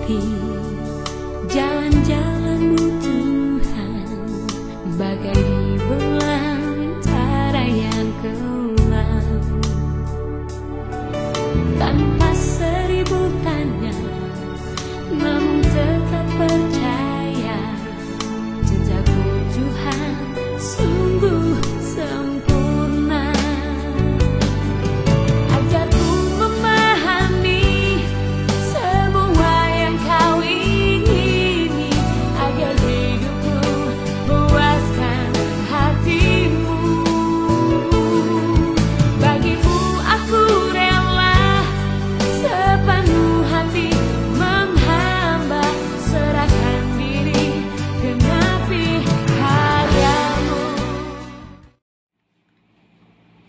menikmati jalan-jalanmu Tuhan, bagai di belantara yang kelam. Tanpa seribu tanya, namun tetap percaya, jejakmu Tuhan sungguh sempurna. Ajarku memahami semua yang kau ingini, agar hidupku puaskan hatimu. Bagimu aku rela sepenuh hati menghamba, serahkan diri genapi karyamu.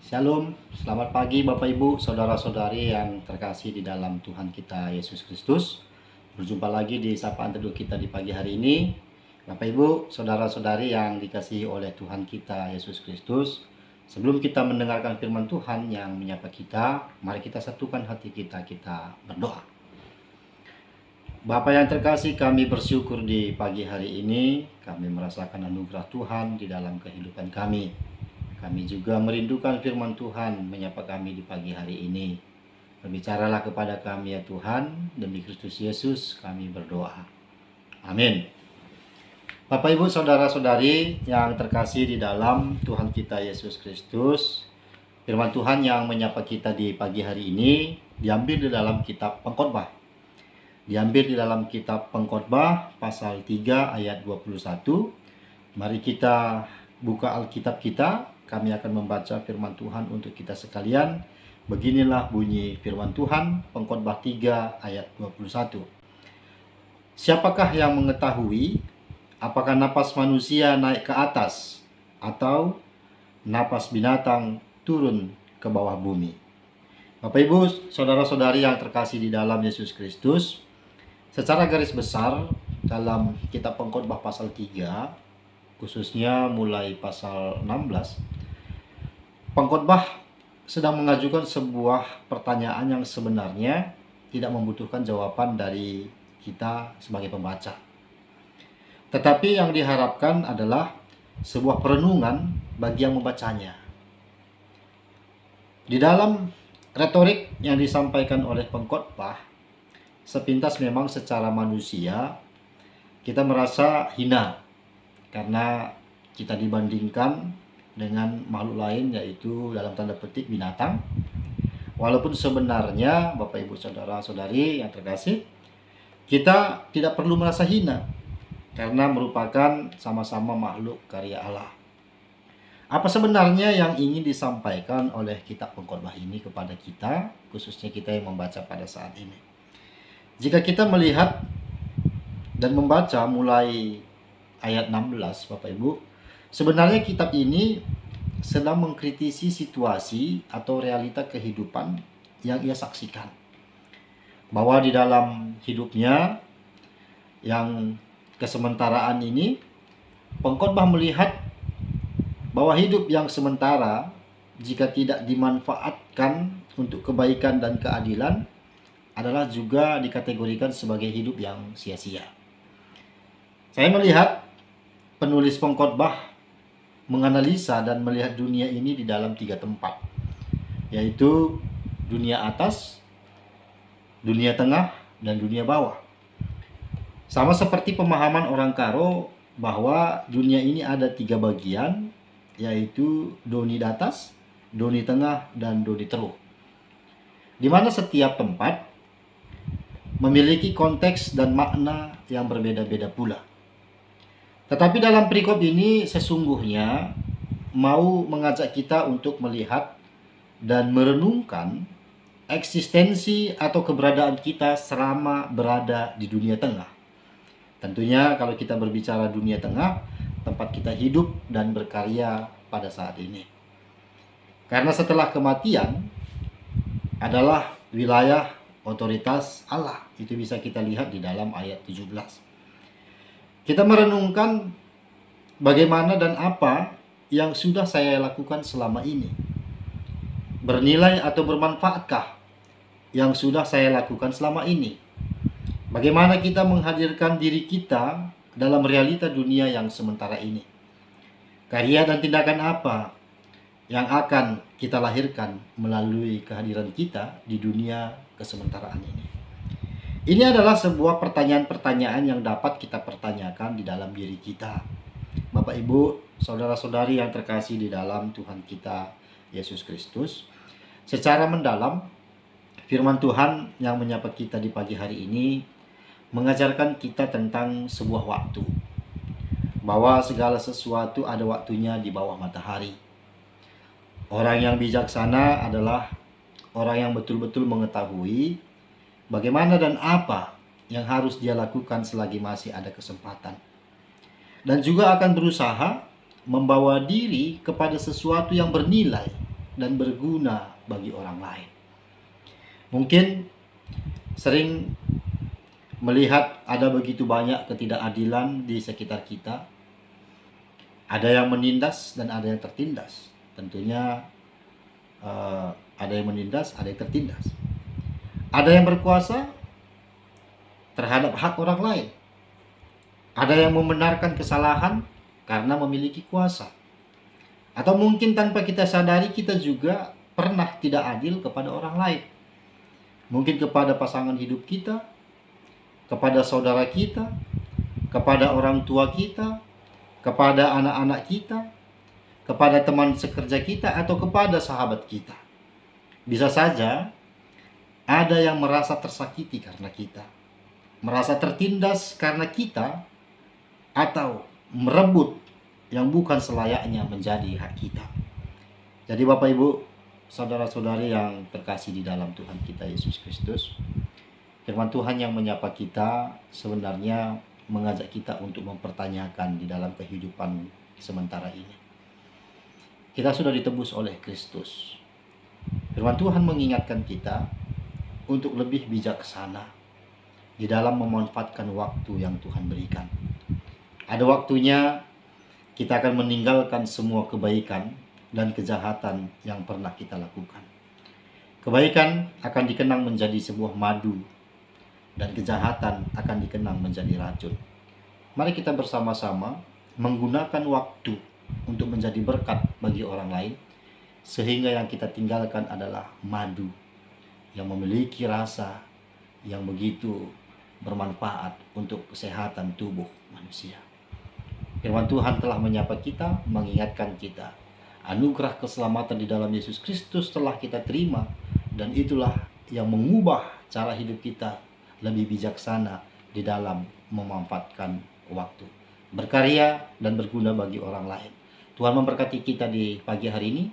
Shalom, selamat pagi Bapak Ibu, saudara-saudari yang terkasih di dalam Tuhan kita Yesus Kristus. Berjumpa lagi di sapaan teduh kita di pagi hari ini. Bapak Ibu, saudara-saudari yang dikasihi oleh Tuhan kita Yesus Kristus. Sebelum kita mendengarkan firman Tuhan yang menyapa kita, mari kita satukan hati kita berdoa. Bapa yang terkasih, kami bersyukur di pagi hari ini kami merasakan anugerah Tuhan di dalam kehidupan kami. Kami juga merindukan firman Tuhan menyapa kami di pagi hari ini. Berbicaralah kepada kami ya Tuhan, demi Kristus Yesus kami berdoa. Amin. Bapak Ibu saudara-saudari yang terkasih di dalam Tuhan kita Yesus Kristus, firman Tuhan yang menyapa kita di pagi hari ini diambil di dalam kitab Pengkhotbah. Diambil di dalam kitab Pengkhotbah pasal 3 ayat 21. Mari kita buka Alkitab kita. Kami akan membaca firman Tuhan untuk kita sekalian. Beginilah bunyi firman Tuhan, Pengkhotbah 3 ayat 21. Siapakah yang mengetahui apakah napas manusia naik ke atas atau napas binatang turun ke bawah bumi? Bapak Ibu, saudara-saudari yang terkasih di dalam Yesus Kristus, secara garis besar dalam kitab Pengkhotbah pasal 3, khususnya mulai pasal 16, Pengkhotbah sedang mengajukan sebuah pertanyaan yang sebenarnya tidak membutuhkan jawaban dari kita sebagai pembaca. Tetapi yang diharapkan adalah sebuah perenungan bagi yang membacanya. Di dalam retorik yang disampaikan oleh pengkhotbah, sepintas memang secara manusia kita merasa hina karena kita dibandingkan dengan makhluk lain, yaitu dalam tanda petik binatang. Walaupun sebenarnya Bapak Ibu saudara-saudari yang terkasih, kita tidak perlu merasa hina karena merupakan sama-sama makhluk karya Allah. Apa sebenarnya yang ingin disampaikan oleh kitab Pengkhotbah ini kepada kita, khususnya kita yang membaca pada saat ini? Jika kita melihat dan membaca mulai ayat 16, Bapak Ibu, sebenarnya kitab ini sedang mengkritisi situasi atau realita kehidupan yang ia saksikan. Bahwa di dalam hidupnya yang kesementaraan ini, pengkhotbah melihat bahwa hidup yang sementara jika tidak dimanfaatkan untuk kebaikan dan keadilan adalah juga dikategorikan sebagai hidup yang sia-sia. Saya melihat penulis pengkhotbah menganalisa dan melihat dunia ini di dalam 3 tempat, yaitu dunia atas, dunia tengah, dan dunia bawah. Sama seperti pemahaman orang Karo bahwa dunia ini ada 3 bagian, yaitu doni atas, doni tengah, dan doni teruh. Di mana setiap tempat memiliki konteks dan makna yang berbeda-beda pula. Tetapi dalam perikop ini sesungguhnya mau mengajak kita untuk melihat dan merenungkan eksistensi atau keberadaan kita selama berada di dunia tengah. Tentunya kalau kita berbicara dunia tengah, tempat kita hidup dan berkarya pada saat ini. Karena setelah kematian adalah wilayah otoritas Allah. Itu bisa kita lihat di dalam ayat 17. Kita merenungkan bagaimana dan apa yang sudah saya lakukan selama ini. Bernilai atau bermanfaatkah yang sudah saya lakukan selama ini? Bagaimana kita menghadirkan diri kita dalam realita dunia yang sementara ini? Karya dan tindakan apa yang akan kita lahirkan melalui kehadiran kita di dunia kesementaraan ini? Ini adalah sebuah pertanyaan-pertanyaan yang dapat kita pertanyakan di dalam diri kita. Bapak, Ibu, saudara-saudari yang terkasih di dalam Tuhan kita Yesus Kristus, secara mendalam firman Tuhan yang menyapa kita di pagi hari ini mengajarkan kita tentang sebuah waktu, bahwa segala sesuatu ada waktunya di bawah matahari. Orang yang bijaksana adalah orang yang betul-betul mengetahui bagaimana dan apa yang harus dia lakukan selagi masih ada kesempatan, dan juga akan berusaha membawa diri kepada sesuatu yang bernilai dan berguna bagi orang lain. Mungkin sering melihat ada begitu banyak ketidakadilan di sekitar kita. Ada yang menindas dan ada yang tertindas. Tentunya ada yang menindas, ada yang tertindas. Ada yang berkuasa terhadap hak orang lain. Ada yang membenarkan kesalahan karena memiliki kuasa. Atau mungkin tanpa kita sadari kita juga pernah tidak adil kepada orang lain. Mungkin kepada pasangan hidup kita, kepada saudara kita, kepada orang tua kita, kepada anak-anak kita, kepada teman sekerja kita, atau kepada sahabat kita. Bisa saja ada yang merasa tersakiti karena kita, merasa tertindas karena kita, atau merebut yang bukan selayaknya menjadi hak kita. Jadi Bapak, Ibu, saudara-saudari yang terkasih di dalam Tuhan kita Yesus Kristus, firman Tuhan yang menyapa kita sebenarnya mengajak kita untuk mempertanyakan di dalam kehidupan sementara ini. Kita sudah ditebus oleh Kristus. Firman Tuhan mengingatkan kita untuk lebih bijaksana di dalam memanfaatkan waktu yang Tuhan berikan. Ada waktunya kita akan meninggalkan semua kebaikan dan kejahatan yang pernah kita lakukan. Kebaikan akan dikenang menjadi sebuah madu, dan kejahatan akan dikenang menjadi racun. Mari kita bersama-sama menggunakan waktu untuk menjadi berkat bagi orang lain, sehingga yang kita tinggalkan adalah madu yang memiliki rasa yang begitu bermanfaat untuk kesehatan tubuh manusia. Firman Tuhan telah menyapa kita, mengingatkan kita, anugerah keselamatan di dalam Yesus Kristus telah kita terima, dan itulah yang mengubah cara hidup kita lebih bijaksana di dalam memanfaatkan waktu, berkarya dan berguna bagi orang lain. Tuhan memberkati kita di pagi hari ini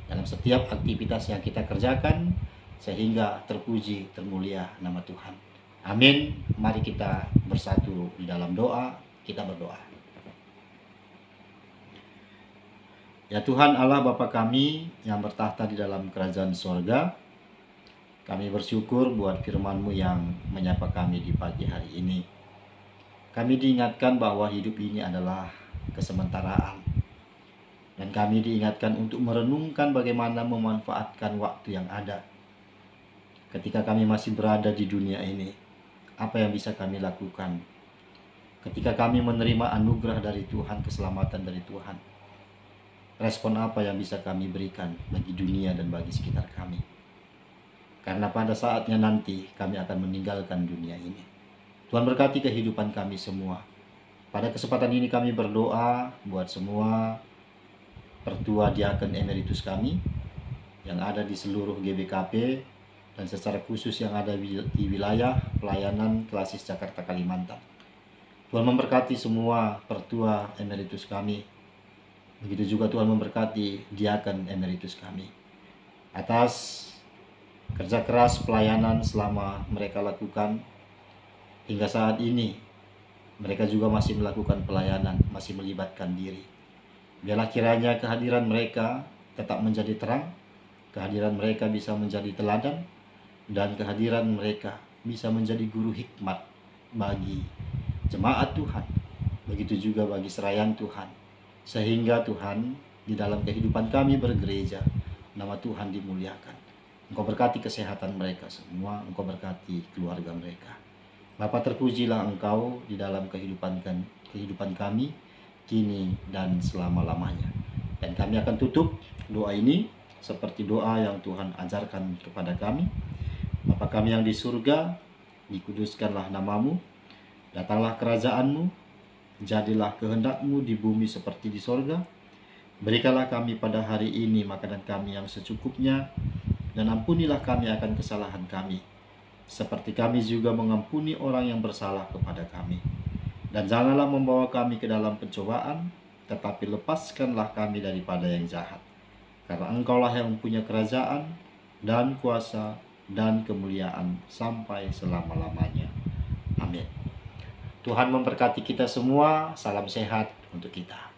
dalam setiap aktivitas yang kita kerjakan, sehingga terpuji termulia nama Tuhan. Amin. Mari kita bersatu di dalam doa. Kita berdoa. Ya Tuhan Allah Bapa kami yang bertahta di dalam kerajaan sorga, kami bersyukur buat firman-Mu yang menyapa kami di pagi hari ini. Kami diingatkan bahwa hidup ini adalah kesementaraan. Dan kami diingatkan untuk merenungkan bagaimana memanfaatkan waktu yang ada. Ketika kami masih berada di dunia ini, apa yang bisa kami lakukan? Ketika kami menerima anugerah dari Tuhan, keselamatan dari Tuhan, respon apa yang bisa kami berikan bagi dunia dan bagi sekitar kami? Karena pada saatnya nanti kami akan meninggalkan dunia ini. Tuhan berkati kehidupan kami semua. Pada kesempatan ini kami berdoa buat semua pertua diaken emeritus kami yang ada di seluruh GBKP, dan secara khusus yang ada di wilayah pelayanan Klasis Jakarta Kalimantan. Tuhan memberkati semua pertua emeritus kami. Begitu juga Tuhan memberkati diaken emeritus kami. Atas kerja keras pelayanan selama mereka lakukan hingga saat ini, mereka juga masih melakukan pelayanan, masih melibatkan diri. Biarlah kiranya kehadiran mereka tetap menjadi terang, kehadiran mereka bisa menjadi teladan, dan kehadiran mereka bisa menjadi guru hikmat bagi jemaat Tuhan, begitu juga bagi serayan Tuhan, sehingga Tuhan di dalam kehidupan kami bergereja, nama Tuhan dimuliakan. Engkau berkati kesehatan mereka semua, Engkau berkati keluarga mereka. Bapa, terpujilah Engkau di dalam kehidupan kami, kini dan selama-lamanya. Dan kami akan tutup doa ini seperti doa yang Tuhan ajarkan kepada kami. Bapa kami yang di surga, dikuduskanlah namamu, datanglah kerajaanmu, jadilah kehendak-Mu di bumi seperti di sorga. Berikanlah kami pada hari ini makanan kami yang secukupnya, dan ampunilah kami akan kesalahan kami, seperti kami juga mengampuni orang yang bersalah kepada kami. Dan janganlah membawa kami ke dalam pencobaan, tetapi lepaskanlah kami daripada yang jahat. Karena Engkaulah yang mempunyai kerajaan, dan kuasa, dan kemuliaan sampai selama-lamanya. Amin. Tuhan memberkati kita semua. Salam sehat untuk kita.